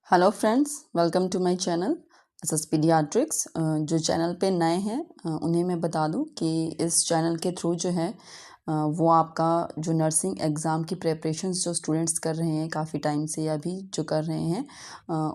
Hello friends, welcome to my channel SS paediatrics. जो channel पे नए हैं उन्हें मैं बता दूं कि इस चैनल के थ्रू जो है वो आपका जो नर्सिंग एग्ज़ाम की प्रिपरेशंस जो स्टूडेंट्स कर रहे हैं काफ़ी टाइम से या अभी जो कर रहे हैं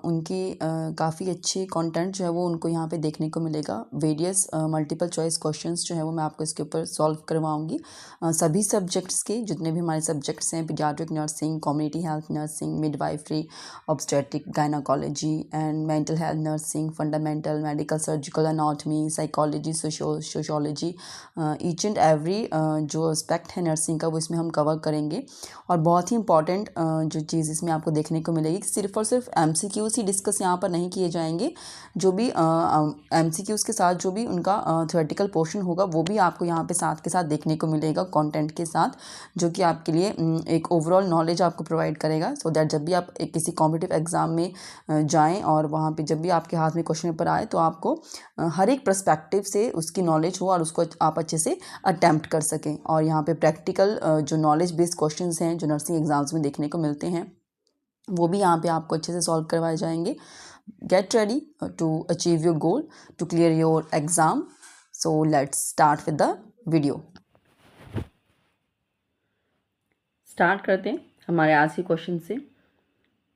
उनकी काफ़ी अच्छी कंटेंट जो है वो उनको यहाँ पे देखने को मिलेगा। वेरियस मल्टीपल चॉइस क्वेश्चंस जो है वो मैं आपको इसके ऊपर सॉल्व करवाऊँगी। सभी सब्जेक्ट्स के जितने भी हमारे सब्जेक्ट्स हैं, paediatric nursing, community health nursing, midwifery, obstetric gynaecology and mental health nursing, fundamental medical surgical anatomy, psychology, sociology, each and every जो एस्पेक्ट है नर्सिंग का वो इसमें हम कवर करेंगे। और बहुत ही इंपॉर्टेंट जो चीज़ इसमें आपको देखने को मिलेगी कि सिर्फ और सिर्फ एमसीक्यूज ही डिस्कस यहाँ पर नहीं किए जाएंगे। जो भी एमसीक्यूज के साथ जो भी उनका थ्योरेटिकल पोर्शन होगा वो भी आपको यहाँ पे साथ के साथ देखने को मिलेगा कंटेंट के साथ, जो कि आपके लिए एक ओवरऑल नॉलेज आपको प्रोवाइड करेगा। सो दैट जब भी आप किसी कॉम्पिटिटिव एग्ज़ाम में जाएं और वहाँ पे जब भी आपके हाथ में क्वेश्चन पेपर आए तो आपको हर एक पर्सपेक्टिव से उसकी नॉलेज हो और उसको आप अच्छे से अटैम्प्ट कर सकें। और यहाँ पे प्रैक्टिकल जो नॉलेज बेस्ड क्वेश्चंस हैं जो नर्सिंग एग्जाम्स में देखने को मिलते हैं वो भी यहाँ पे आपको अच्छे से सॉल्व करवाए जाएंगे। Get ready to achieve your goal, to clear your exam. So let's start with the video. Start करते हैं हमारे आज के क्वेश्चन से।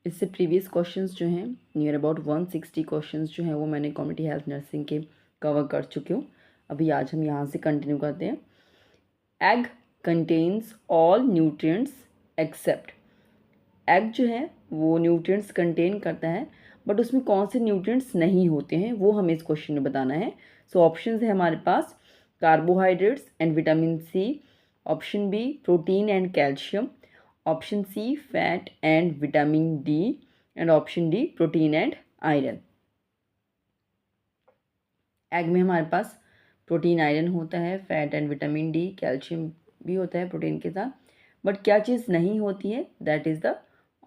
इससे प्रीवियस क्वेश्चंस जो हैं नियर अबाउट 160 क्वेश्चंस जो हैं वो मैंने कम्युनिटी हेल्थ नर्सिंग के कवर कर चुकी हूँ। अभी आज हम यहाँ से कंटिन्यू करते हैं। Egg contains all nutrients except. Egg जो है वो न्यूट्रिएंट्स कंटेन करता है बट उसमें कौन से न्यूट्रिएंट्स नहीं होते हैं वो हमें इस क्वेश्चन में बताना है। सो ऑप्शंस है हमारे पास carbohydrates and vitamin C, option B protein and calcium, option C fat and vitamin D and option D protein and iron. Egg में हमारे पास प्रोटीन आयरन होता है, fat and vitamin D, calcium भी होता है प्रोटीन के साथ, बट क्या चीज़ नहीं होती है, that is the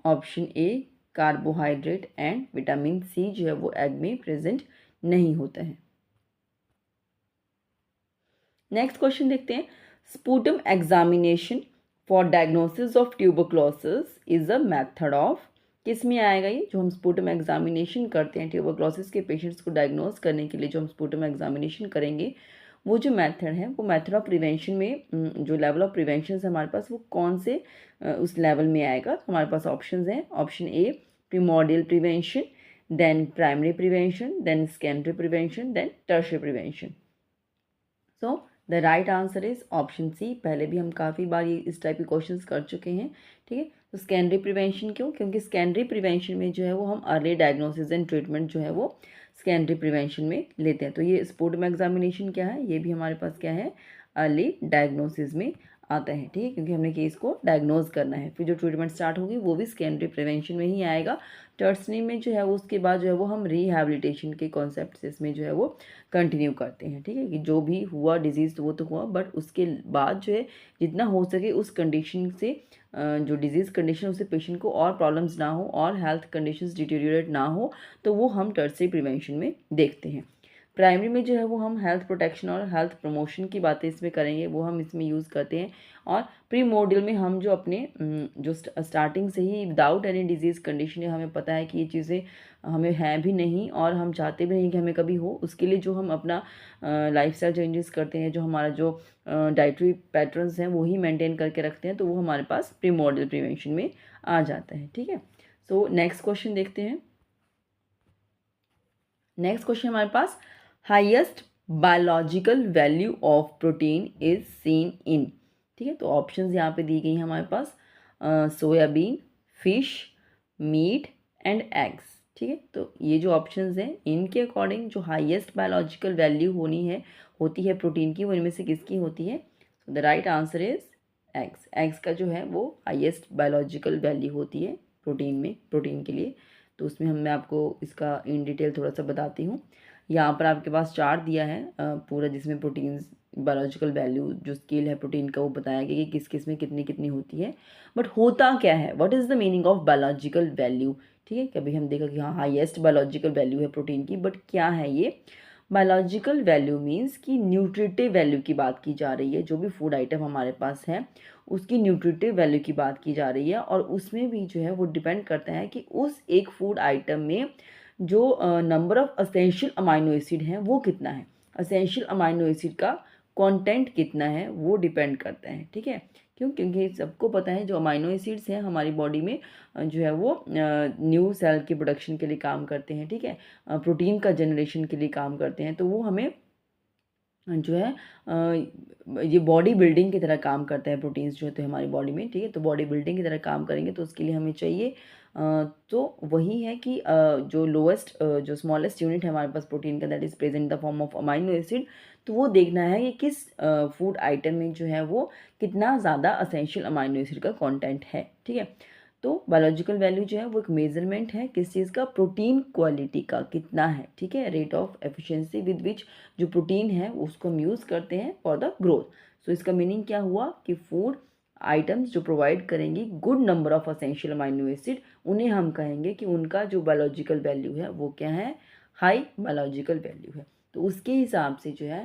option A carbohydrate and vitamin C जो है वो एग में प्रेजेंट नहीं होता है। नेक्स्ट क्वेश्चन देखते हैं। Sputum examination for diagnosis of tuberculosis is a method of. किस में आएगा ये? जो हम स्पूटम एग्जामिनेशन करते हैं ट्यूबरक्लोसिस के पेशेंट्स को डायग्नोस करने के लिए जो हम स्पूटम एग्जामिनेशन करेंगे वो जो मेथड है वो मेथड ऑफ प्रिवेंशन में जो लेवल ऑफ प्रिवेंशन है हमारे पास वो कौन से उस लेवल में आएगा। तो हमारे पास ऑप्शंस हैं। Option A primordial prevention, then primary prevention, then secondary prevention, then tertiary prevention. So the right answer is option C. पहले भी हम काफ़ी बार ये इस टाइप के क्वेश्चंस कर चुके हैं, ठीक है। तो सेकेंडरी प्रिवेंशन क्यों? क्योंकि सेकेंडरी प्रिवेंशन में जो है वो हम अर्ली डायग्नोसिस एंड ट्रीटमेंट जो है वो सेकेंडरी प्रिवेंशन में लेते हैं। तो ये स्पूटम एग्जामिनेशन क्या है? ये भी हमारे पास क्या है? अर्ली डायग्नोसिस में आता है, ठीक है, क्योंकि हमने केस को डायग्नोज करना है। फिर जो ट्रीटमेंट स्टार्ट होगी वो भी सेकेंडरी प्रिवेंशन में ही आएगा। टर्सरी में जो है वो उसके बाद जो है वो हम रिहैबिलिटेशन के कॉन्सेप्ट इसमें जो है वो कंटिन्यू करते हैं, ठीक है, कि जो भी हुआ डिजीज़ तो वो तो हुआ, बट उसके बाद जो है जितना हो सके उस कंडीशन से जो डिजीज़ कंडीशन उससे पेशेंट को और प्रॉब्लम्स ना हो और हेल्थ कंडीशंस डिटेरियोरेट ना हो तो वो हम टर्सरी प्रिवेंशन में देखते हैं। प्राइमरी में जो है वो हम हेल्थ प्रोटेक्शन और हेल्थ प्रमोशन की बातें इसमें करेंगे, वो हम इसमें यूज़ करते हैं। और प्री मॉड्यूल में हम जो अपने जो स्टार्टिंग से ही विदाउट एनी डिजीज़ कंडीशन है, हमें पता है कि ये चीज़ें हमें हैं भी नहीं और हम चाहते भी नहीं कि हमें कभी हो, उसके लिए जो हम अपना लाइफस्टाइल चेंजेस करते हैं, जो हमारा जो डाइटरी पैटर्न्स हैं वो ही मेंटेन करके रखते हैं, तो वो हमारे पास प्री मॉड्यूल प्रिवेंशन में आ जाता है, ठीक है। सो नेक्स्ट क्वेश्चन देखते हैं। नेक्स्ट क्वेश्चन हमारे पास highest biological value of protein is seen in, ठीक है। तो ऑप्शंस यहाँ पे दी गई हैं हमारे पास soybean, fish, meat and eggs, ठीक है। तो ये जो ऑप्शंस हैं इनके अकॉर्डिंग जो हाईएस्ट बायोलॉजिकल वैल्यू होती है प्रोटीन की, वो इनमें से किसकी होती है? So the right answer is eggs. Eggs का जो है वो हाईएस्ट बायोलॉजिकल वैल्यू होती है प्रोटीन में, प्रोटीन के लिए। तो उसमें मैं आपको इसका इन डिटेल थोड़ा सा बताती हूँ। यहाँ पर आपके पास चार्ट दिया है पूरा, जिसमें प्रोटीन्स बायोलॉजिकल वैल्यू जो स्केल है प्रोटीन का वो बताया गया कि किस किस में कितनी कितनी होती है। बट होता क्या है? What is the meaning of biological value, ठीक है। कभी हम देखा कि हाँ हाईएस्ट बायोलॉजिकल वैल्यू है प्रोटीन की, बट क्या है ये? बायोलॉजिकल वैल्यू मीन्स कि न्यूट्रिटिव वैल्यू की बात की जा रही है, जो भी फूड आइटम हमारे पास है उसकी न्यूट्रिटिव वैल्यू की बात की जा रही है, और उसमें भी जो है वो डिपेंड करता है कि उस एक फूड आइटम में जो number of essential amino acid हैं वो कितना है, असेंशियल अमाइनो एसिड का कंटेंट कितना है वो डिपेंड करता है। ठीक है, क्यों? क्योंकि सबको पता है जो अमाइनो एसिड्स हैं हमारी बॉडी में जो है वो न्यू सेल के प्रोडक्शन के लिए काम करते हैं। ठीक है, प्रोटीन का जनरेशन के लिए काम करते हैं, तो वो हमें जो है ये बॉडी बिल्डिंग की तरह काम करता है। प्रोटीन्स जो होते हैं हमारी बॉडी में, ठीक है, तो बॉडी बिल्डिंग की तरह काम करेंगे, तो उसके लिए हमें चाहिए तो वही है कि जो लोएस्ट जो स्मॉलेस्ट यूनिट है हमारे पास प्रोटीन का, that is present the form of amino acid. तो वो देखना है कि किस फूड आइटम में जो है वो कितना ज़्यादा असेंशियल अमाइनो एसिड का कॉन्टेंट है। ठीक है, तो बायोलॉजिकल वैल्यू जो है वो एक मेजरमेंट है किस चीज़ का, प्रोटीन क्वालिटी का कितना है। ठीक है, rate of efficiency with which जो प्रोटीन है उसको हम यूज़ करते हैं फॉर द ग्रोथ। सो इसका मीनिंग क्या हुआ कि फूड आइटम्स जो प्रोवाइड करेंगी good number of essential amino acid, उन्हें हम कहेंगे कि उनका जो बायोलॉजिकल वैल्यू है वो क्या है, हाई बायोलॉजिकल वैल्यू है। तो उसके हिसाब से जो है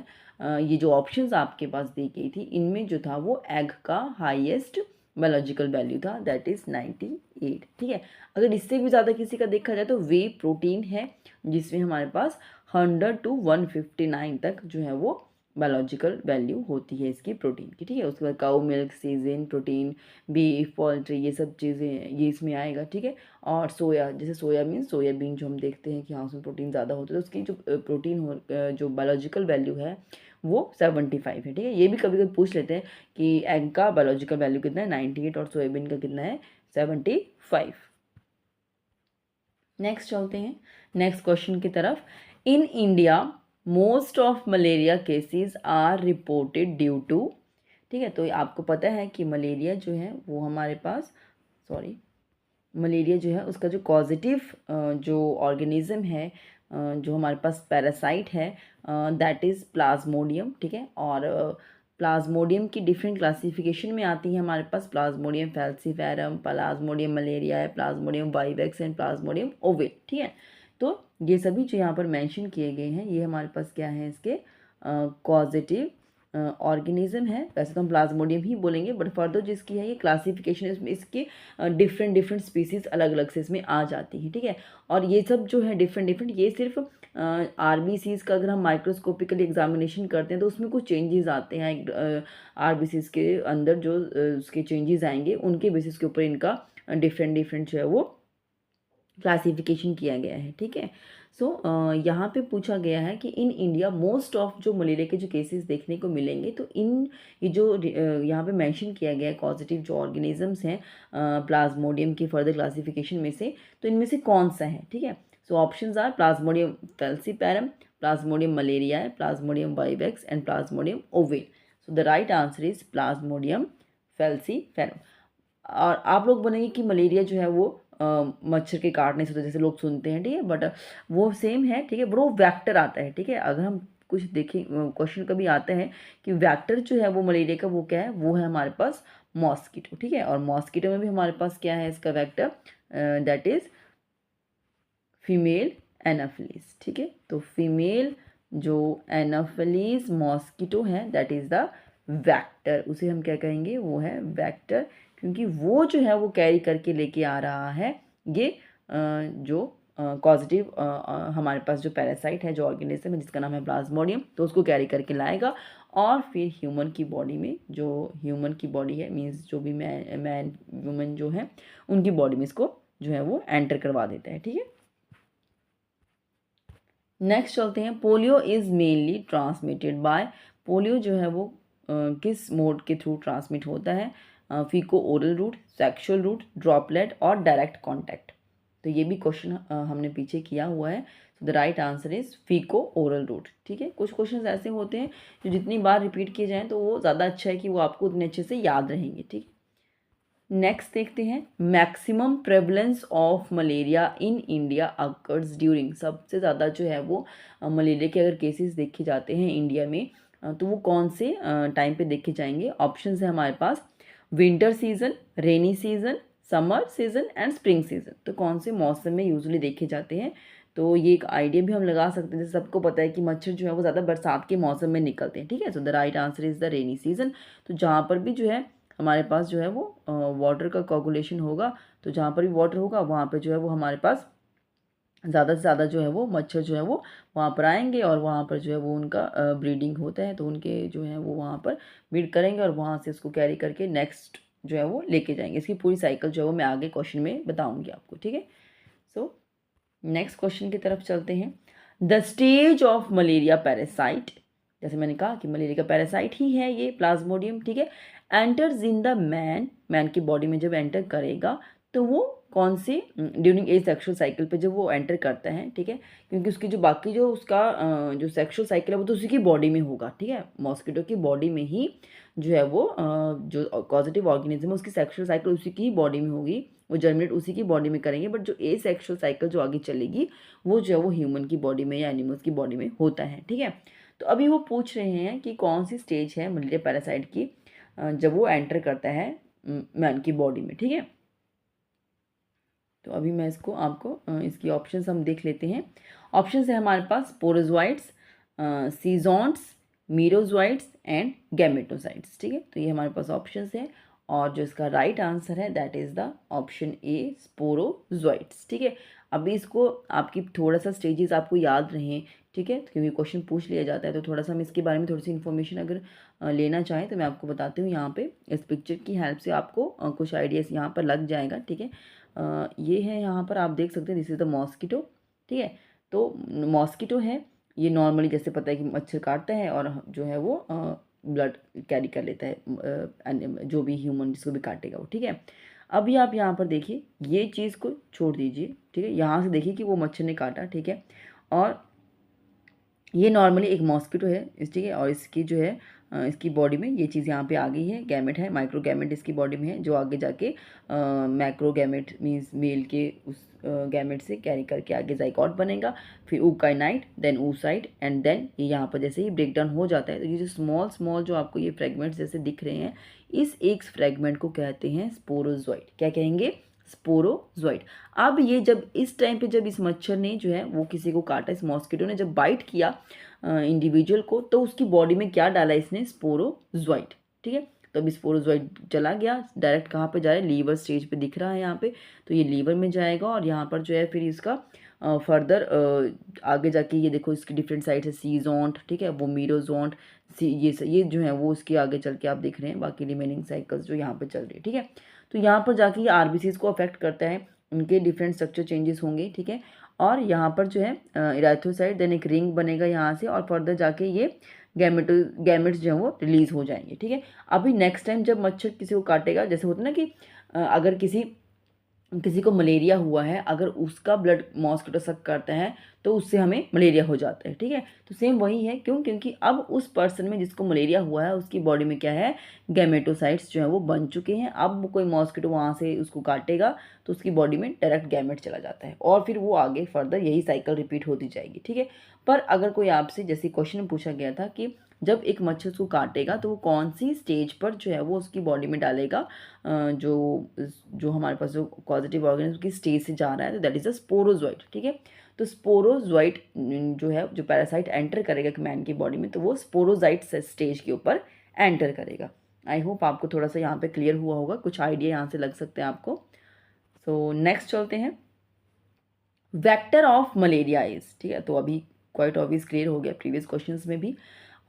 ये जो ऑप्शंस आपके पास दी गई थी इनमें जो था वो एग का हाईएस्ट बायोलॉजिकल वैल्यू था, दैट इज़ 98। ठीक है, अगर इससे भी ज़्यादा किसी का देखा जाए तो वे प्रोटीन है जिसमें हमारे पास 100 to 159 तक जो है वो बायोलॉजिकल वैल्यू होती है इसकी प्रोटीन की। ठीक है, उसके बाद cow milk, casein protein, beef, poultry, ये सब चीज़ें ये इसमें आएगा। ठीक है, और सोया, जैसे सोया मीन्स सोयाबीन जो हम देखते हैं कि हाँ उसमें प्रोटीन ज़्यादा होता है, तो उसकी जो प्रोटीन हो जो बायोलॉजिकल वैल्यू है वो 75 है। ठीक है, ये भी कभी कभी पूछ लेते हैं कि एग का बायोलॉजिकल वैल्यू कितना है, 98, और सोयाबीन का कितना है, 75। नेक्स्ट चलते हैं नेक्स्ट क्वेश्चन की तरफ। In India most of malaria cases are reported due to. ठीक है, तो आपको पता है कि मलेरिया जो है वो हमारे पास मलेरिया जो है उसका जो कॉजेटिव जो ऑर्गेनिज्म है जो हमारे पास पैरासाइट है दैट इज़ प्लाज्मोडियम। ठीक है, और प्लाज्मोडियम की डिफरेंट क्लासिफिकेशन में आती है हमारे पास, प्लाज्मोडियम फैल्सीफेरम, प्लाज्मोडियम मलेरिया है, प्लाज्मोडियम वाइवेक्स एंड प्लाज्मोडियम ओवे। ठीक है, तो ये सभी जो यहाँ पर मेंशन किए गए हैं ये हमारे पास क्या है, इसके कॉजेटिव ऑर्गेनिज्म है। वैसे तो हम प्लाज्मोडियम ही बोलेंगे, बट फर्दर जिसकी है ये क्लासिफिकेशन इसमें इसके डिफरेंट स्पीसीज अलग अलग से इसमें आ जाती हैं। ठीक है, और ये सब जो है डिफरेंट ये सिर्फ आरबीसीज का अगर हम माइक्रोस्कोपिकली एग्जामिनेशन करते हैं तो उसमें कुछ चेंजेस आते हैं आरबीसीज के अंदर, जो उसके चेंजेस आएंगे उनके बेसिस के ऊपर इनका डिफरेंट जो है वो क्लासिफिकेशन किया गया है। ठीक है, सो यहाँ पे पूछा गया है कि इन इंडिया मोस्ट ऑफ जो मलेरिया के जो केसेस देखने को मिलेंगे, तो ये जो यहाँ पे मेंशन किया गया है पॉजिटिव जो ऑर्गेनिजम्स हैं प्लाज्मोडियम की फर्दर क्लासिफिकेशन में से, तो इनमें से कौन सा है। ठीक है, so options are Plasmodium falciparum, Plasmodium malaria, Plasmodium vivax and Plasmodium ovale. So the right answer is Plasmodium falciparum. और आप लोग बोलेंगे कि मलेरिया जो है वो मच्छर के काटने से होता है, जैसे लोग सुनते हैं। ठीक है, बट वो सेम है। ठीक है, बट वो वेक्टर आता है। ठीक है, अगर हम कुछ देखें क्वेश्चन कभी आता है कि वेक्टर जो है वो मलेरिया का वो क्या है, वो है हमारे पास मॉस्किटो। ठीक है, और मॉस्किटो में भी हमारे पास क्या है इसका vector, that is female Anopheles. ठीक है, तो फीमेल जो एनाफिलीज मॉस्किटो है दैट इज द वेक्टर, उसे हम क्या कहेंगे, वो है वेक्टर, क्योंकि वो जो है वो कैरी करके लेके आ रहा है ये जो पॉजिटिव हमारे पास जो पैरासाइट है, जो ऑर्गेनिज्म है जिसका नाम है प्लाज्मोडियम, तो उसको कैरी करके लाएगा और फिर ह्यूमन की बॉडी में, जो ह्यूमन की बॉडी है मीन्स जो भी मैन वुमेन जो है उनकी बॉडी में इसको जो है वो एंटर करवा देता है। ठीक है, नेक्स्ट चलते हैं। Polio is mainly transmitted by, polio जो है वो किस मोड के थ्रू ट्रांसमिट होता है, faeco oral route, sexual route, droplet और डायरेक्ट कांटेक्ट। तो ये भी क्वेश्चन हमने पीछे किया हुआ है। So the right answer is faeco oral route. ठीक है, कुछ क्वेश्चन ऐसे होते हैं जो जितनी बार रिपीट किए जाएँ तो वो ज़्यादा अच्छा है कि वो आपको उतने अच्छे से याद रहेंगे। ठीक है, नेक्स्ट देखते हैं। Maximum prevalence of malaria in India occurs during, सबसे ज़्यादा जो है वो मलेरिया के अगर केसेस देखे जाते हैं इंडिया में तो वो कौन से टाइम पे देखे जाएंगे। ऑप्शंस है हमारे पास winter season, rainy season, summer season and spring season. तो कौन से मौसम में यूजुअली देखे जाते हैं, तो ये एक आइडिया भी हम लगा सकते हैं, जैसे सबको पता है कि मच्छर जो है वो ज़्यादा बरसात के मौसम में निकलते हैं, ठीक है। So the right answer is the rainy season. तो जहाँ पर भी जो है हमारे पास जो है वो वाटर का कोगुलेशन होगा, तो जहाँ पर भी वाटर होगा वहाँ पे जो है वो हमारे पास ज़्यादा से ज़्यादा जो है वो मच्छर जो है वो वहाँ पर आएंगे, और वहाँ पर जो है वो उनका ब्रीडिंग होता है, तो उनके जो है वो वहाँ पर ब्रीड करेंगे और वहाँ से उसको कैरी करके नेक्स्ट जो है वो लेके जाएंगे। इसकी पूरी साइकिल जो है वो मैं आगे क्वेश्चन में बताऊँगी आपको, ठीक है। सो नेक्स्ट क्वेश्चन की तरफ चलते हैं। The stage of malaria parasite, जैसे मैंने कहा कि मलेरिया का पैरासाइट ही है ये प्लाज्मोडियम, ठीक है। एंटर्स इन द मैन की बॉडी में जब एंटर करेगा तो वो कौन से ड्यूरिंग ए सेक्सुअल साइकिल पे जब वो एंटर करता है, ठीक है, क्योंकि उसकी जो बाकी जो उसका जो सेक्सुअल साइकिल है वो तो उसी की बॉडी में होगा, ठीक है। मॉस्किटो की बॉडी में ही जो है वो जो पॉजिटिव ऑर्गेनिज्म है उसकी सेक्सुअल साइकिल उसी की बॉडी में होगी, वो जर्मिनेट उसी की बॉडी में करेंगे, बट जो ए सेक्सुअल साइकिल जो आगे चलेगी वो जो है वो ह्यूमन की बॉडी में या एनिमल्स की बॉडी में होता है, ठीक है। तो अभी वो पूछ रहे हैं कि कौन सी स्टेज है मलेरिया पैरासाइट की जब वो एंटर करता है मैन की बॉडी में, ठीक है। तो अभी मैं इसको आपको इसकी ऑप्शंस हम देख लेते हैं। ऑप्शंस है हमारे पास स्पोरोजोइट्स, सीजोन्ट्स, मीरोजोइट्स एंड गैमेटोसाइट्स, ठीक है। तो ये हमारे पास ऑप्शंस हैं, और जो इसका राइट आंसर है that is the option A sporozoites, ठीक है। अभी इसको आपकी थोड़ा सा स्टेजेस आपको याद रहें, ठीक है, क्योंकि क्वेश्चन पूछ लिया जाता है, तो थोड़ा सा हम इसके बारे में थोड़ी सी इन्फॉर्मेशन अगर लेना चाहें तो मैं आपको बताती हूँ। यहाँ पे इस पिक्चर की हेल्प से आपको कुछ आइडियाज़ यहाँ पर लग जाएगा, ठीक है। ये है यहाँ पर आप देख सकते हैं, दिस इज़ द मॉस्किटो, ठीक है। तो मॉस्किटो है ये, नॉर्मली जैसे पता है कि मच्छर काटता है और जो है वो ब्लड कैरी कर लेता है जो भी ह्यूमन जिसको भी काटेगा वो, ठीक है। अभी आप यहाँ पर देखिए, ये चीज़ को छोड़ दीजिए, ठीक है, यहाँ से देखिए कि वो मच्छर ने काटा, ठीक है, और ये नॉर्मली एक मॉस्किटो है ठीक है, और इसकी जो है इसकी बॉडी में ये चीज़ यहाँ पे आ गई है, गैमेट है, माइक्रो गैमेट इसकी बॉडी में है, जो आगे जाके मैक्रो गैमेट मीन्स मेल के उस गैमेट से कैरी करके आगे जाइगोट बनेगा, फिर ऊकाइनाइट, देन oocyte, एंड देन ये यहाँ पर जैसे ही ब्रेक डाउन हो जाता है तो ये जो स्मॉल स्मॉल जो आपको ये फ्रेगमेंट्स जैसे दिख रहे हैं, इस एक फ्रेगमेंट को कहते हैं स्पोरोजोइट। क्या कहेंगे? स्पोरोजोइट। अब ये जब इस टाइम पे जब इस मच्छर ने जो है वो किसी को काटा, इस मॉस्किटो ने जब बाइट किया इंडिविजुअल को, तो उसकी बॉडी में क्या डाला इसने? स्पोरोजोइट, ठीक है। तो अभी स्पोरोजोइट चला गया डायरेक्ट, कहाँ पे जा रहा है? लीवर स्टेज पे दिख रहा है यहाँ पे, तो ये लीवर में जाएगा, और यहाँ पर जो है फिर इसका फर्दर आगे जाके ये देखो इसकी डिफरेंट साइड है, सीजोंट, ठीक है, वो मीरोजोंट, ये जो है वो उसके आगे चल के आप देख रहे हैं बाकी रिमेनिंग साइकिल्स जो यहाँ पे चल रही है, ठीक है। तो यहाँ पर जाके ये आरबीसीज को अफेक्ट करता है, उनके डिफरेंट स्ट्रक्चर चेंजेस होंगे, ठीक है। और यहाँ पर जो है इराथ्रोसाइट, देन एक रिंग बनेगा यहाँ से, और फर्दर जाके ये गैमेट्स जो है वो रिलीज हो जाएंगे, ठीक है। अभी नेक्स्ट टाइम जब मच्छर किसी को काटेगा, जैसे होता है ना कि अगर किसी को मलेरिया हुआ है, अगर उसका ब्लड मॉस्किटो सक करता है तो उससे हमें मलेरिया हो जाता है, ठीक है। तो सेम वही है, क्यों? क्योंकि अब उस पर्सन में जिसको मलेरिया हुआ है उसकी बॉडी में क्या है? गैमेटोसाइट्स जो है वो बन चुके हैं। अब कोई मॉस्किटो वहाँ से उसको काटेगा तो उसकी बॉडी में डायरेक्ट गैमेट चला जाता है, और फिर वो आगे फर्दर यही साइकिल रिपीट होती जाएगी, ठीक है। पर अगर कोई आपसे जैसे क्वेश्चन में पूछा गया था कि जब एक मच्छर उसको काटेगा तो वो कौन सी स्टेज पर जो है वो उसकी बॉडी में डालेगा, जो हमारे पास जो पॉजिटिव ऑर्गेनिज्म की स्टेज से जा रहा है, तो दैट इज अ स्पोरोजोइट, ठीक है। तो स्पोरोजोइट जो है, जो पैरासाइट एंटर करेगा एक मैन की बॉडी में, तो वो स्पोरोजाइट स्टेज के ऊपर एंटर करेगा। आई होप आपको थोड़ा सा यहाँ पे क्लियर हुआ होगा, कुछ आइडिया यहाँ से लग सकते हैं आपको। सो नेक्स्ट चलते हैं, वेक्टर ऑफ मलेरिया इज, ठीक है। तो अभी क्वाइट ऑब्वियस क्लियर हो गया प्रीवियस क्वेश्चंस में भी,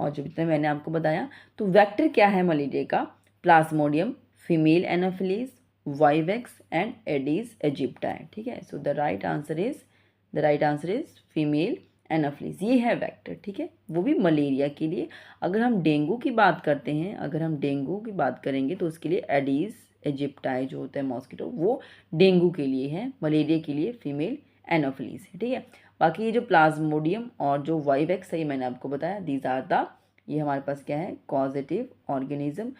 और जो जितने मैंने आपको बताया। तो वेक्टर क्या है मलेरिया का? Plasmodium, female Anopheles, vivax and Aedes aegypti, ठीक है। So the right answer is female Anopheles, ये है वेक्टर, ठीक है, वो भी मलेरिया के लिए। अगर हम डेंगू की बात करते हैं, अगर हम डेंगू की बात करेंगे तो उसके लिए एडीज एजिप्टाई जो होता है मॉस्किटो, वो डेंगू के लिए है, मलेरिया के लिए फीमेल एनाफिलीज है, ठीक है। बाकी ये जो प्लाज्मोडियम और जो वाइवेक्स है ये मैंने आपको बताया, दीज आर द, ये हमारे पास क्या है? कॉजेटिव ऑर्गेनिज्म,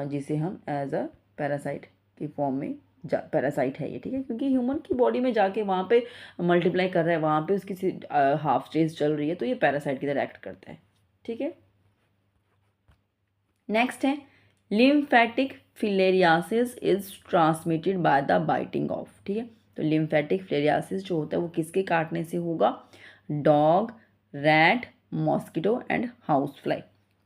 जिसे हम एज अ पैरासाइट की फॉर्म में पैरासाइट है ये, ठीक है, क्योंकि ह्यूमन की बॉडी में जाके वहाँ पे मल्टीप्लाई कर रहा है, वहाँ पे उसकी हाफ स्टेज चल रही है, तो ये पैरासाइट की तरह एक्ट करता है, ठीक है। नेक्स्ट है, lymphatic filariasis is transmitted by the biting of, ठीक है। तो लिम्फेटिक फ्लेरियासिस जो होता है वो किसके काटने से होगा? Dog, rat, mosquito and house fly.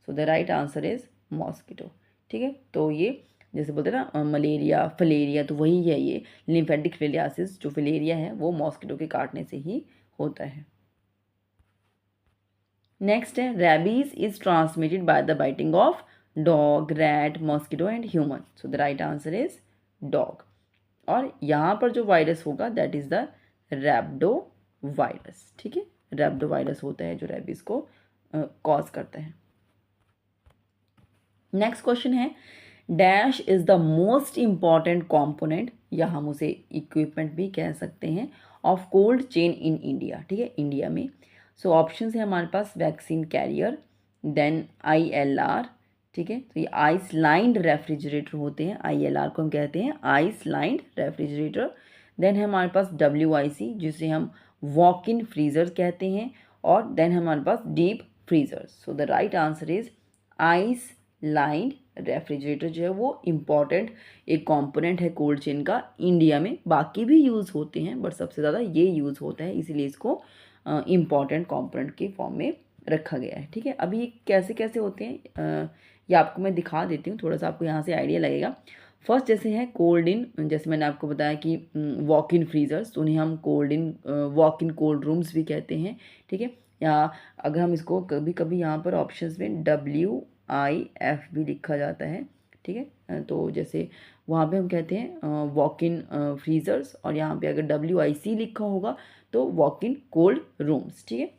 So the right answer is mosquito. ठीक है, तो ये जैसे बोलते हैं ना मलेरिया, फलेरिया, तो वही है ये लिम्फेटिक फ्लेरियासिस। जो फलेरिया है वो मॉस्किटो के काटने से ही होता है। नेक्स्ट है rabies is transmitted by the biting of dog, rat, mosquito and human. So the right answer is dog. और यहाँ पर जो वायरस होगा दैट इज द रैब्डो वायरस। ठीक है, रैब्डो वायरस होता है जो रेबीज को कॉज करता है। नेक्स्ट क्वेश्चन है dash is the most important component, या हम उसे इक्विपमेंट भी कह सकते हैं, of cold chain in India. ठीक है, इंडिया में। सो ऑप्शन है हमारे पास वैक्सीन कैरियर, देन ILR। ठीक है, तो ये आइस लाइंड रेफ्रिजरेटर होते हैं, ILR को हम कहते हैं आइस लाइंड रेफ्रिजरेटर। देन है हमारे पास WIC जिसे हम वॉक इन फ्रीजर कहते हैं, और देन हमारे पास deep freezer. So the right answer is ice lined refrigerator जो है वो इम्पॉर्टेंट एक कंपोनेंट है कोल्ड चेन का इंडिया में। बाकी भी यूज़ होते हैं बट सबसे ज़्यादा ये यूज़ होता है, इसीलिए इसको इम्पॉर्टेंट कंपोनेंट के फॉर्म में रखा गया है। ठीक है, अभी ये कैसे कैसे होते हैं ये आपको मैं दिखा देती हूँ, थोड़ा सा आपको यहाँ से आइडिया लगेगा। फर्स्ट जैसे है कोल्ड इन, जैसे मैंने आपको बताया कि वॉक इन फ्रीजर्स, उन्हें हम cold in walk in cold rooms भी कहते हैं। ठीक है, या अगर हम इसको कभी कभी यहाँ पर ऑप्शंस में WIF भी लिखा जाता है। ठीक है, तो जैसे वहाँ पे हम कहते हैं वॉक इन फ्रीजर्स, और यहाँ पे अगर WIC लिखा होगा तो वॉक इन कोल्ड रूम्स। ठीक है,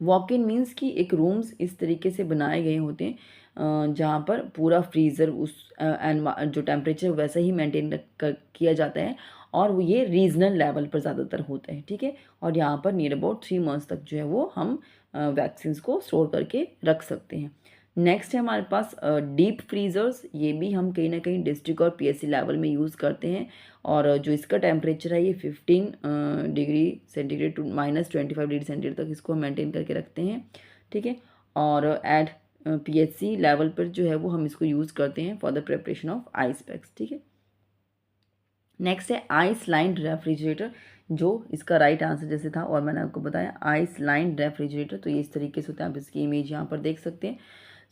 वॉक इन मीन्स कि एक रूम्स इस तरीके से बनाए गए होते हैं जहाँ पर पूरा फ्रीज़र उस जो टेम्परेचर वैसा ही मेंटेन किया जाता है, और वो ये रीजनल लेवल पर ज़्यादातर होता है। ठीक है, और यहाँ पर नियर अबाउट 3 मंथ्स तक जो है वो हम वैक्सीन्स को स्टोर करके रख सकते हैं। नेक्स्ट है हमारे पास डीप फ्रीज़र्स, ये भी हम कहीं ना कहीं डिस्ट्रिक्ट और PSC लेवल में यूज़ करते हैं, और जो इसका टेम्परेचर है ये 15 degree centigrade to -25 degree centigrade तक इसको मेंटेन करके रखते हैं। ठीक है, और एट PSC लेवल पर जो है वो हम इसको यूज़ करते हैं for the preparation of ice packs. ठीक है, नेक्स्ट है आइस लाइंड रेफ्रिजरेटर, जो इसका राइट आंसर जैसे था और मैंने आपको बताया आइस लाइंड रेफ्रिजरेटर, तो ये इस तरीके से होता है, आप इसकी इमेज यहाँ पर देख सकते हैं।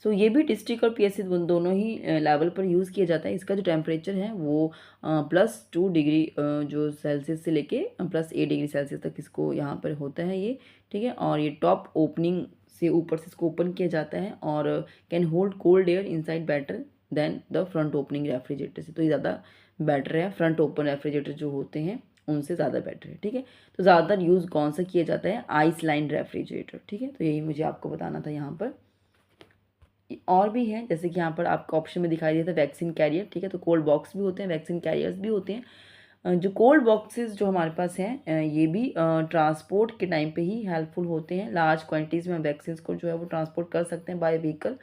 सो ये भी डिस्ट्रिक्ट और PSC दोनों ही लेवल पर यूज़ किया जाता है। इसका जो टेम्परेचर है वो +2 डिग्री जो सेल्सियस से लेके +8 डिग्री सेल्सियस तक इसको यहाँ पर होता है ये। ठीक है, और ये टॉप ओपनिंग से ऊपर से इसको ओपन किया जाता है, और can hold cold air inside better than the front opening refrigerator से, तो ये ज़्यादा बेटर है, फ्रंट ओपन रेफ्रिजरेटर जो होते हैं उनसे ज़्यादा बेटर है। ठीक है, तो ज़्यादातर यूज़ कौन सा किया जाता है? Ice line refrigerator. ठीक है, तो यही मुझे आपको बताना था यहाँ पर। और भी हैं, जैसे कि यहाँ पर आपको ऑप्शन में दिखाई देता है वैक्सीन कैरियर। ठीक है, तो कोल्ड बॉक्स भी होते हैं, वैक्सीन कैरियर्स भी होते हैं। जो कोल्ड बॉक्सेस जो हमारे पास हैं ये भी ट्रांसपोर्ट के टाइम पे ही हेल्पफुल होते हैं। लार्ज क्वांटिटीज़ में वैक्सीन को जो है वो ट्रांसपोर्ट कर सकते हैं बाय व्हीकल,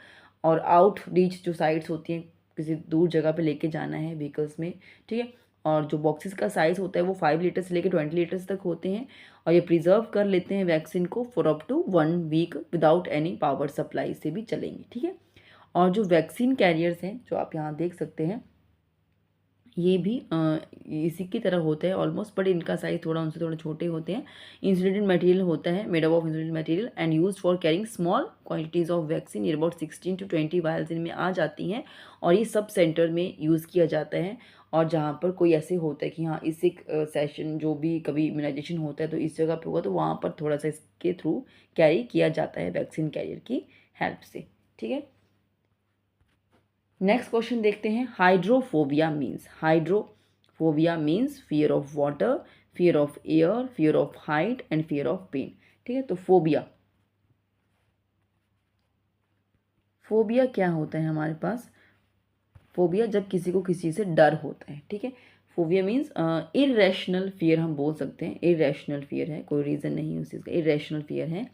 और आउट रीच जो साइट्स होती हैं, किसी दूर जगह पे लेके जाना है व्हीकल्स में। ठीक है, और जो बॉक्सेस का साइज़ होता है वो 5 लीटर से लेकर 20 लीटर्स तक होते हैं, और ये प्रिजर्व कर लेते हैं वैक्सीन को for up to 1 week without any power supply से भी चलेंगे। ठीक है, और जो वैक्सीन कैरियर्स हैं जो आप यहाँ देख सकते हैं ये भी इसी की तरह होते हैं ऑलमोस्ट, बट इनका साइज थोड़ा उनसे थोड़ा छोटे होते हैं। इंसुलेटेड मटेरियल होता है, made up of insulated material and use for carrying small quantities of vaccine, near about 16 to 20 vials इनमें आ जाती हैं, और ये सब सेंटर में यूज़ किया जाता है। और जहाँ पर कोई ऐसे होता है कि हाँ इस एक सेशन जो भी कभी इम्यूनाइजेशन होता है तो इस जगह पे होगा, तो वहाँ पर थोड़ा सा इसके थ्रू कैरी किया जाता है वैक्सीन कैरियर की हेल्प से। ठीक है, नेक्स्ट क्वेश्चन देखते हैं। Hydrophobia means fear of water, fear of air, fear of height and fear of pain. ठीक है, तो फोबिया क्या होता है हमारे पास? फोबिया जब किसी को किसी से डर होता है। ठीक है, फोबिया मीन्स इरेशनल फियर हम बोल सकते हैं, इरेशनल फियर है, कोई रीज़न नहीं है उस चीज़ का, इरेशनल फियर है।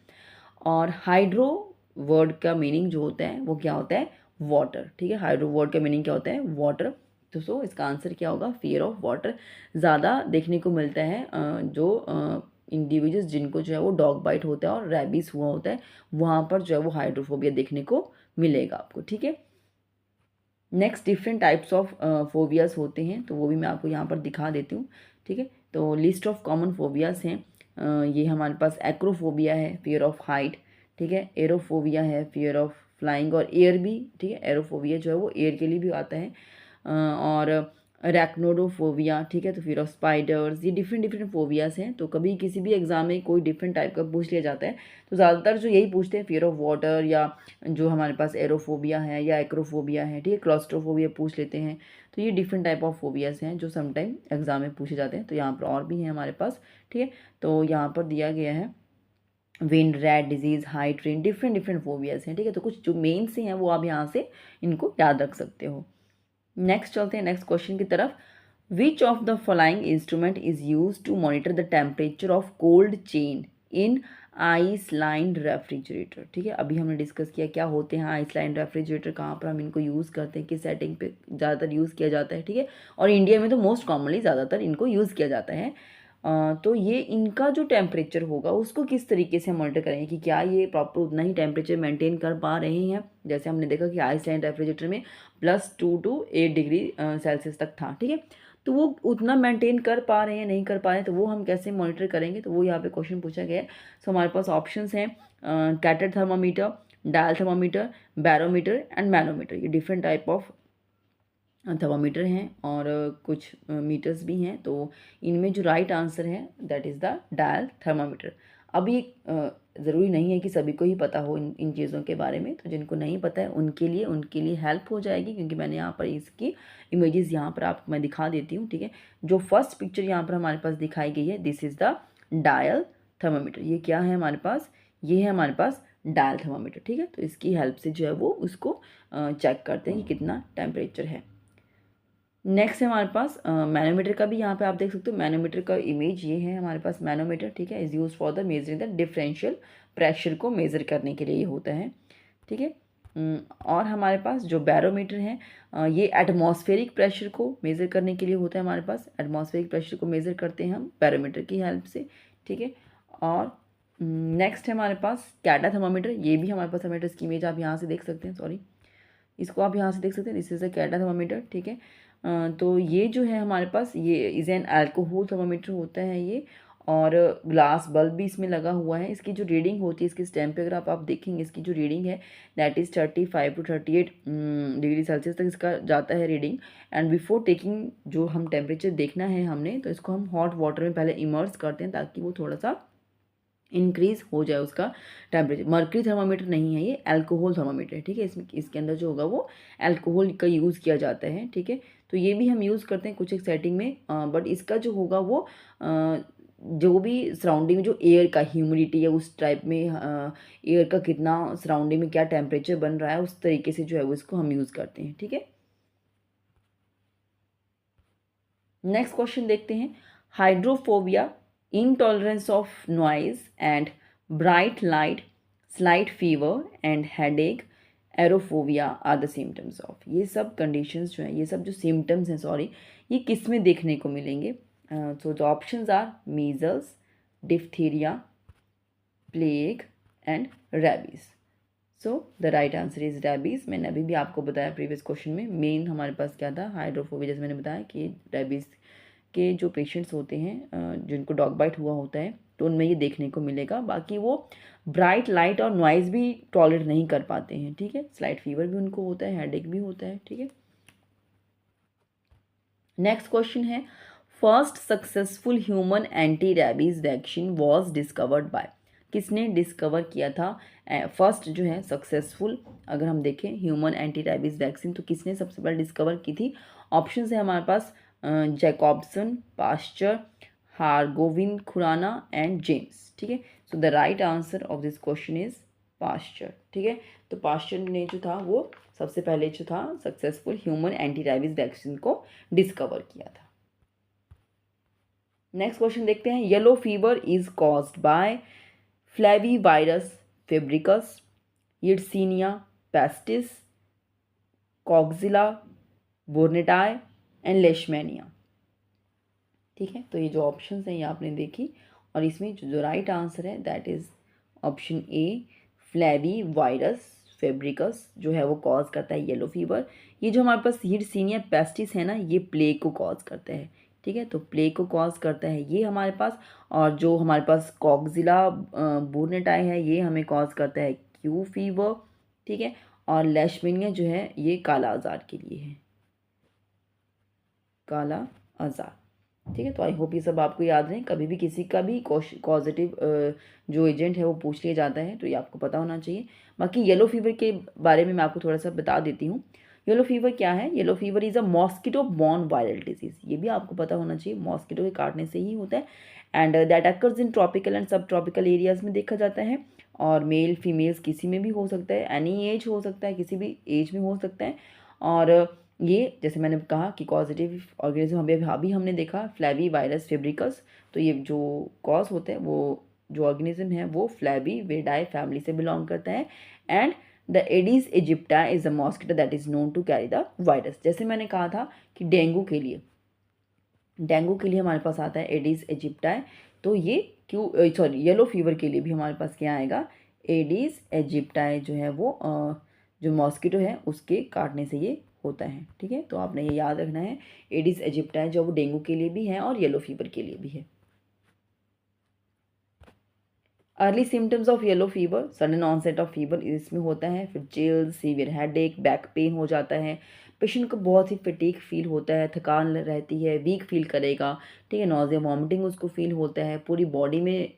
और हाइड्रो वर्ड का मीनिंग जो होता है वो क्या होता है? वाटर। ठीक है, हाइड्रो वर्ड का मीनिंग क्या होता है? वाटर। तो सो इसका आंसर क्या होगा? Fear of water. ज़्यादा देखने को मिलता है जो इंडिविजुअल्स जिनको जो है वो डॉग बाइट होता है और रैबीज हुआ होता है, वहाँ पर जो है वो हाइड्रोफोबिया देखने को मिलेगा आपको। ठीक है, next different types of phobias होते हैं, तो वो भी मैं आपको यहाँ पर दिखा देती हूँ। ठीक है। तो लिस्ट ऑफ कॉमन फोबियाज हैं, ये हमारे पास एक्रोफोबिया है, फियर ऑफ हाइट, ठीक है। एरोफोबिया है, फियर ऑफ फ्लाइंग और एयर भी, ठीक है। एरोफोबिया जो है वो एयर के लिए भी आता है। और रैक्नोडोफोबिया, ठीक है, तो फियर ऑफ स्पाइडर्स, ये डिफरेंट डिफरेंट फोबियाज हैं। तो कभी किसी भी एग्जाम में कोई डिफरेंट टाइप का पूछ लिया जाता है, तो ज़्यादातर जो यही पूछते हैं फियर ऑफ वाटर, या जो हमारे पास एरोफोबिया है या एक्रोफोबिया है, ठीक है, क्लॉस्ट्रोफोबिया पूछ लेते हैं। तो ये डिफरेंट टाइप ऑफ फोबियाज हैं जो समटाइम एग्जाम में पूछे जाते हैं। तो यहाँ पर और भी हैं हमारे पास, ठीक है। तो यहाँ पर दिया गया है wind, rat disease, height rain, different different phobias हैं, ठीक है। तो कुछ जो मेन से हैं वो आप यहाँ से इनको याद रख सकते हो। नेक्स्ट चलते हैं नेक्स्ट क्वेश्चन की तरफ। Which of the following instrument is use to monitor the temperature of cold chain in ice lined refrigerator, ठीक है। अभी हमने डिस्कस किया क्या होते हैं आइस लाइंड रेफ्रिजरेटर, कहाँ पर हम इनको यूज़ करते हैं, किस सेटिंग पे ज़्यादातर यूज़ किया जाता है, ठीक है। और इंडिया में तो मोस्ट कॉमनली ज़्यादातर इनको यूज़ किया जाता है। तो ये इनका जो टेम्परेचर होगा उसको किस तरीके से मॉनिटर करेंगे कि क्या ये प्रॉपर उतना ही टेम्परेचर मेंटेन कर पा रहे हैं। जैसे हमने देखा कि आइसलैंड रेफ्रिजरेटर में +2 to 8 डिग्री सेल्सियस तक था, ठीक है। तो वो उतना मेंटेन कर पा रहे हैं नहीं कर पा रहे हैं, तो वो हम कैसे मॉनिटर करेंगे, तो वो यहाँ पे क्वेश्चन पूछा गया है। सो हमारे पास ऑप्शंस हैं CATET thermometer, dial thermometer, barometer and manometer. ये डिफरेंट टाइप ऑफ थर्मामीटर हैं और कुछ मीटर्स भी हैं। तो इनमें जो राइट आंसर है that is the dial thermometer. अब ये ज़रूरी नहीं है कि सभी को ही पता हो इन चीज़ों के बारे में, तो जिनको नहीं पता है उनके लिए हेल्प हो जाएगी, क्योंकि मैंने यहाँ पर इसकी इमेजेस यहाँ पर आपको मैं दिखा देती हूँ, ठीक है। जो फर्स्ट पिक्चर यहाँ पर हमारे पास दिखाई गई है, this is the dial thermometer. ये क्या है हमारे पास, ये है हमारे पास डायल थर्मामीटर, ठीक है। तो इसकी हेल्प से जो है वो उसको चेक करते हैं कि कितना टेम्परेचर है। नेक्स्ट है हमारे पास मैनोमीटर का भी, यहाँ पे आप देख सकते हो मैनोमीटर का इमेज ये है हमारे पास मैनोमीटर, ठीक है, is use for the measuring the differential pressure को मेज़र करने के लिए ये होता है, ठीक है। और हमारे पास जो बैरोमीटर है ये एटमॉस्फेरिक प्रेशर को मेज़र करने के लिए होता है हमारे पास। एटमॉस्फेरिक प्रेशर को मेज़र करते हैं हम बैरोमीटर की हेल्प से, ठीक है। और नेक्स्ट है हमारे पास कैटा थर्मामीटर, ये भी हमारे पास थर्मामीटर की इमेज आप यहाँ से देख सकते हैं, सॉरी इसको आप यहाँ से देख सकते हैं, दिस इज़ अ कैटा थर्मामीटर, ठीक है। तो ये जो है हमारे पास ये इज़ एन अल्कोहल थर्मामीटर होता है ये, और ग्लास बल्ब भी इसमें लगा हुआ है। इसकी जो रीडिंग होती है इसके स्टैम्प पे अगर आप देखेंगे, इसकी जो रीडिंग है that is 35 to 38 degree Celsius तक इसका जाता है रीडिंग। एंड बिफोर टेकिंग जो हम टेम्परेचर देखना है हमने, तो इसको हम हॉट वाटर में पहले इमर्स करते हैं ताकि वो थोड़ा सा इंक्रीज हो जाए उसका टेम्परेचर। मर्करी थर्मामीटर नहीं है ये, अल्कोहल थर्मामीटर है, ठीक है। इसके अंदर जो होगा वो अल्कोहल का यूज़ किया जाता है, ठीक है। तो ये भी हम यूज़ करते हैं कुछ एक सेटिंग में, बट इसका जो होगा वो जो भी सराउंडिंग में जो एयर का ह्यूमिडिटी है उस टाइप में, एयर का कितना सराउंडिंग में क्या टेम्परेचर बन रहा है उस तरीके से जो है वो इसको हम यूज़ करते हैं, ठीक है। नेक्स्ट क्वेश्चन देखते हैं। Hydrophobia, intolerance of noise and bright light, slight fever and headache, aerophobia are the symptoms of. ये सब कंडीशंस जो हैं, ये सब जो सिम्टम्स हैं सॉरी, ये किस में देखने को मिलेंगे। So the options are measles, diphtheria, plague and rabies. So the right answer is rabies. मैंने अभी भी आपको बताया प्रीवियस क्वेश्चन में मेन हमारे पास क्या था, हाइड्रोफोबिया, जैसे मैंने बताया कि रेबीज के जो पेशेंट्स होते हैं जिनको डॉग बाइट हुआ होता है तो उनमें ये देखने को मिलेगा। बाकी वो ब्राइट लाइट और नॉइज़ भी टॉलरेट नहीं कर पाते हैं, ठीक है। स्लाइट फीवर भी उनको होता है, हेडेक भी होता है, ठीक है। नेक्स्ट क्वेश्चन है, first successful human anti rabies vaccine was discovered by, किसने डिस्कवर किया था फर्स्ट जो है सक्सेसफुल, अगर हम देखें ह्यूमन एंटी रेबीज वैक्सीन तो किसने सबसे पहले डिस्कवर की थी। ऑप्शन है हमारे पास Jacobson, Pasteur, Hargobind Khorana and James, ठीक है। So the right answer of this question is Pasteur, ठीक है। तो पास्चर ने जो था वो सबसे पहले जो था successful human anti rabies vaccine को डिस्कवर किया था। नेक्स्ट क्वेश्चन देखते हैं। Yellow fever is caused by flavivirus febricis, Yersinia pestis, Coxiella burnetii and Leishmania, ठीक है। तो ये जो ऑप्शंस हैं ये आपने देखी, और इसमें जो राइट आंसर है that is option A, flavivirus febricis जो है वो कॉज करता है येलो फीवर। ये जो हमारे पास यर्सीनिया पेस्टिस है ना, ये प्लेग को कॉज करता है, ठीक है। तो प्लेग को कॉज करता है ये हमारे पास, और जो हमारे पास कॉक्सिला बुर्नेटाई है ये हमें कॉज करता है क्यू फीवर, ठीक है। और लेशमेनिया जो है ये काला आजार के लिए है, काला आजार, ठीक है। तो आई होप ये सब आपको याद रहे, कभी भी किसी का भी कॉजेटिव जो एजेंट है वो पूछ लिया जाता है तो ये आपको पता होना चाहिए। बाकी येलो फीवर के बारे में मैं आपको थोड़ा सा बता देती हूँ। येलो फीवर क्या है? Yellow fever is a mosquito borne viral disease, ये भी आपको पता होना चाहिए, मॉस्किटो के काटने से ही होता है। And that occurs in tropical and सब ट्रॉपिकल एरियाज़ में देखा जाता है, और मेल फीमेल्स किसी में भी हो सकता है, एनी एज हो सकता है, किसी भी एज में हो सकता है। और ये जैसे मैंने कहा कि कॉजेटिव ऑर्गेनिज्म अभी हमने देखा फ्लैवी वायरस फेब्रिकस, तो ये जो कॉज होते हैं वो जो ऑर्गेनिज्म है वो फ्लैविविडाई फैमिली से बिलोंग करता है। And the Aedes aegypti is a mosquito that is known to carry the virus. जैसे मैंने कहा था कि डेंगू के लिए हमारे पास आता है एडिस इजिप्टाई, तो ये येलो फीवर के लिए भी हमारे पास क्या आएगा? एडिस इजिप्टाई जो है वो जो मॉस्किटो है उसके काटने से ये होता है, ठीक है। तो आपने ये याद रखना है, एडिस इजिप्टाई जो वो डेंगू के लिए भी है और येलो फीवर के लिए भी है। Early symptoms of yellow fever, sudden onset of fever इसमें होता है, फिर chills, severe headache, back pain हो जाता है, पेशेंट को बहुत ही फटीग फील होता है, थकान रहती है, वीक फील करेगा, ठीक है। नॉजिया वॉमिटिंग उसको फील होता है, पूरी बॉडी में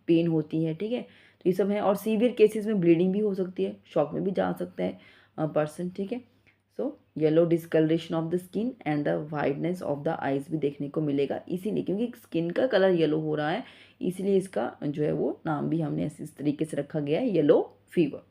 पेन होती है, ठीक है। तो ये सब है, और सीवियर केसेस में ब्लीडिंग भी हो सकती है, शॉक में भी जा सकता है पर्सन, ठीक है। So yellow discolouration of the skin and the wideness of the eyes भी देखने को मिलेगा, इसीलिए क्योंकि स्किन का कलर येलो हो रहा है, इसीलिए इसका जो है वो नाम भी हमने इस तरीके से रखा गया है, येलो फीवर।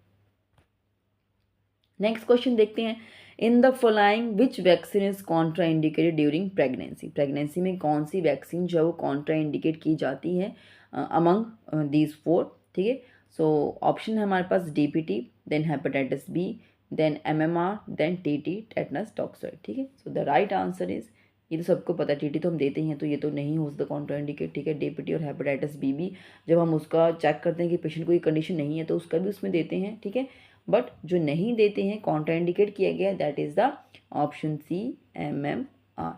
नेक्स्ट क्वेश्चन देखते हैं, in the following which vaccine is Contra indicated during pregnancy. Pregnancy में कौन सी वैक्सीन जो है वो कॉन्ट्रा इंडिकेट की जाती है अमंग दीज फोर, ठीक है। सो ऑप्शन है हमारे पास DPT, then hepatitis B, then MMR, then TT tetanus toxoid, ठीक है। So the right answer is, ये तो सबको पता है, TT तो हम देते ही हैं, तो ये तो नहीं हो सकता कॉन्ट्रा इंडिकेट, ठीक है। DPT और हेपेटाइटिस बी भी जब हम उसका चेक करते हैं कि पेशेंट को ये कंडीशन नहीं है तो उसका भी उसमें देते हैं, ठीक है। बट जो नहीं देते हैं कॉन्ट्रा इंडिकेट किया गया that is the option C, MMR,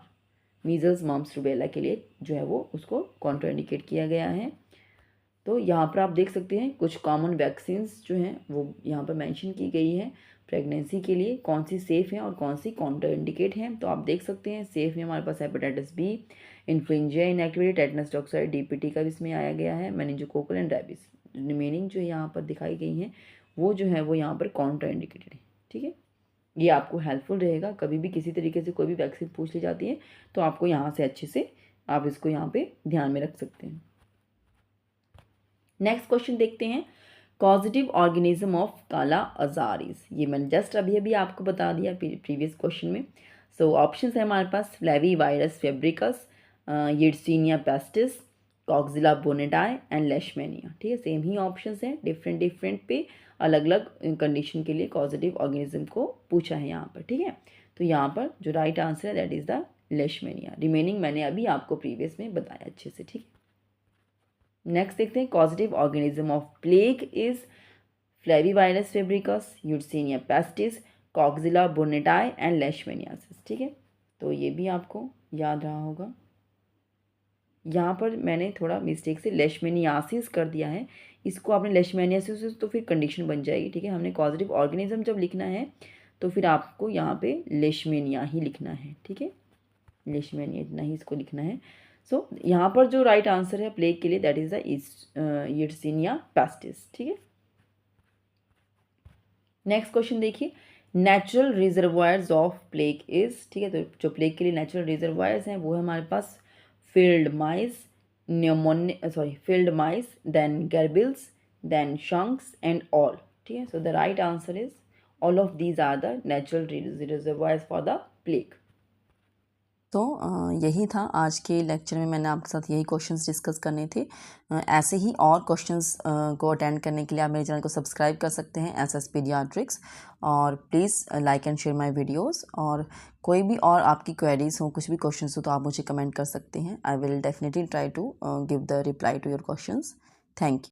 measles mumps rubella के लिए जो है वो उसको कॉन्ट्रा इंडिकेट किया गया है। तो यहाँ पर आप देख सकते हैं कुछ कॉमन वैक्सीन्स जो हैं वो यहाँ पर मेंशन की गई है प्रेगनेंसी के लिए, कौन सी सेफ़ है और कौन सी कॉन्ट्रा इंडिकेट है। तो आप देख सकते हैं सेफ़ में हमारे पास hepatitis B, influenza inactivated, tetanus toxoid, DPT का भी इसमें आया गया है, मेनिंजोकोकल एंड रेबीज। रिमेनिंग जो यहाँ पर दिखाई गई हैं वो जो है वो यहाँ पर कॉन्ट्रा इंडिकेटेड है, ठीक है। ये आपको हेल्पफुल रहेगा, कभी भी किसी तरीके से कोई भी वैक्सीन पूछ ली जाती है तो आपको यहाँ से अच्छे से आप इसको यहाँ पे ध्यान में रख सकते हैं। नेक्स्ट क्वेश्चन देखते हैं, कॉजेटिव ऑर्गेनिज्म ऑफ काला अजारिस, ये मैंने जस्ट अभी आपको बता दिया प्रीवियस क्वेश्चन में। सो ऑप्शंस है हमारे पास फ्लैवी virus Fabricius, Yersinia pestis, कॉक्सिला बोनेटाई and लेशमेनिया, ठीक है। सेम ही ऑप्शंस हैं, डिफरेंट पे अलग अलग कंडीशन के लिए कॉजेटिव ऑर्गेनिज्म को पूछा है यहाँ पर, ठीक है। तो यहाँ पर जो राइट आंसर है दैट इज़ द लेशमेनिया, रिमेनिंग मैंने अभी आपको प्रीवियस में बताया अच्छे से, ठीक है। नेक्स्ट देखते हैं, causative organism of plague is flavivirus febricis, Yersinia pestis, Coxiella burnetii and leishmaniasis, ठीक है। तो ये भी आपको याद रहा होगा, यहाँ पर मैंने थोड़ा मिस्टेक से लेशमेनियासिस कर दिया है, इसको आपने लेशमेनियासिस तो फिर कंडीशन बन जाएगी, ठीक है। हमने कॉजेटिव ऑर्गेनिज्म जब लिखना है तो फिर आपको यहाँ पे लेशमेनिया ही लिखना है, ठीक है, लेशमेनिया इतना ही इसको लिखना है। सो यहाँ पर जो राइट आंसर है प्लेग के लिए that is the Yersinia pestis, ठीक है। नेक्स्ट क्वेश्चन देखिए, natural reservoirs of plague is, ठीक है। तो जो प्लेग के लिए नेचुरल रिजर्वायर्स हैं वो है हमारे पास field mice, field mice, then gerbils, then skunks and all, ठीक है। So the right answer is all of these are the natural reservoirs for the plague. तो यही था आज के लेक्चर में, मैंने आपके साथ यही क्वेश्चंस डिस्कस करने थे। ऐसे ही और क्वेश्चंस को अटेंड करने के लिए आप मेरे चैनल को सब्सक्राइब कर सकते हैं SS पीडियाट्रिक्स, और please like and share my videos. और कोई भी और आपकी क्वेरीज हो, कुछ भी क्वेश्चंस हो तो आप मुझे कमेंट कर सकते हैं, I will definitely try to give the reply to your questions. Thank you.